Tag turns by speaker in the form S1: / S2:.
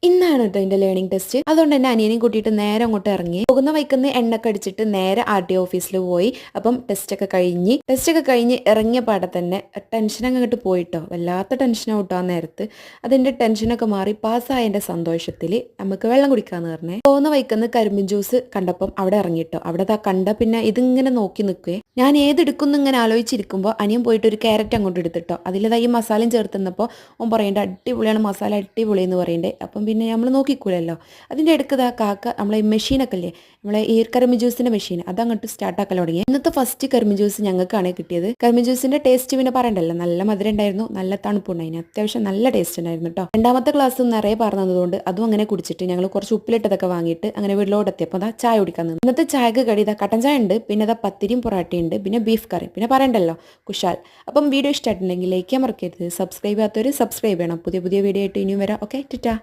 S1: ഇന്നാണ് കേട്ടോ എൻ്റെ ലേണിംഗ് ടെസ്റ്റ്. അതുകൊണ്ട് തന്നെ അനിയനെയും കൂട്ടിയിട്ട് നേരെ അങ്ങോട്ട് ഇറങ്ങി. പോകുന്ന വൈക്കുന്ന എണ്ണൊക്കെ അടിച്ചിട്ട് നേരെ RTO ഓഫീസിൽ പോയി. അപ്പം ടെസ്റ്റൊക്കെ കഴിഞ്ഞ് ഇറങ്ങിയ പാടെ തന്നെ ടെൻഷൻ അങ്ങോട്ട് പോയിട്ടോ. വല്ലാത്ത ടെൻഷനാവട്ടോ ആ നേരത്ത്. അതിൻ്റെ ടെൻഷനൊക്കെ മാറി പാസ്സായതിൻ്റെ സന്തോഷത്തിൽ നമുക്ക് വെള്ളം കുടിക്കാമെന്ന് പറഞ്ഞേ. പോകുന്ന വൈക്കുന്ന കരിമ്പിൻ ജ്യൂസ് കണ്ടപ്പം അവിടെ ഇറങ്ങിട്ടോ. അവിടെ കണ്ട പിന്നെ ഇതിങ്ങനെ നോക്കി നിൽക്കുകയെ. ഞാൻ ഏതെടുക്കുന്നു ഇങ്ങനെ ആലോചിച്ചിരിക്കുമ്പോൾ അനിയൻ പോയിട്ട് ഒരു ക്യാരറ്റ് അങ്ങോട്ട് എടുത്തിട്ടോ. അതിൽ ഈ മസാലയും ചേർത്തുന്നപ്പോൾ ഓൻ പറയണ്ട അടിപൊളിയാണ് മസാല അടിപൊളി എന്ന് പറയണ്ടേ. അപ്പം പിന്നെ നമ്മൾ നോക്കിക്കൂലല്ലോ. അതിൻ്റെ അടുക്കതാ കാക്ക നമ്മളെ മെഷീനൊക്കെ ഇല്ലേ, നമ്മളെ ഈ കരിമ്പ് ജ്യൂസിൻ്റെ മെഷീൻ അതങ്ങോട്ട് സ്റ്റാർട്ടാക്കാൻ തുടങ്ങി. ഇന്നത്തെ ഫസ്റ്റ് കരിമ്പ് ജ്യൂസ് ഞങ്ങൾക്കാണ് കിട്ടിയത്. കരിമ്പ് ജ്യൂസിൻ്റെ ടേസ്റ്റ് പിന്നെ പറയണ്ടല്ലോ, നല്ല മധുരം ഉണ്ടായിരുന്നു, നല്ല തണുപ്പുണ്ടായിരുന്നു, അത്യാവശ്യം നല്ല ടേസ്റ്റ് ഉണ്ടായിരുന്നു കേട്ടോ. രണ്ടാമത്തെ ഗ്ലാസ് നിറയെ പറഞ്ഞതുകൊണ്ട് അതും അങ്ങനെ കുടിച്ചിട്ട് ഞങ്ങൾ കുറച്ച് ഉപ്പിലിട്ടതൊക്കെ വാങ്ങിയിട്ട് അങ്ങനെ വീട്ടിലോട്ട് എത്തിയപ്പോൾ അതാ ചായ കുടിക്കാൻ നിന്ന്. ഇന്നത്തെ ചായക്ക് കടി ഇതാ കട്ടൻ ചായ ഉണ്ട്, പിന്നെ അതാ പത്തിരിയും പൊറാട്ടയും ഉണ്ട്, പിന്നെ ബീഫ് കറി, പിന്നെ പറയണ്ടല്ലോ കുശാൽ. അപ്പം വീഡിയോ ഇഷ്ടമായിട്ടുണ്ടെങ്കിൽ ലൈക്ക് ചെയ്യാൻ മറക്കരുത്. സബ്സ്ക്രൈബ് ചെയ്യാത്തവർ സബ്സ്ക്രൈബ് ചെയ്യണം. പുതിയ വീഡിയോ ആയിട്ട് ഇനിയും വരാം. ഓക്കെ ടാറ്റാ.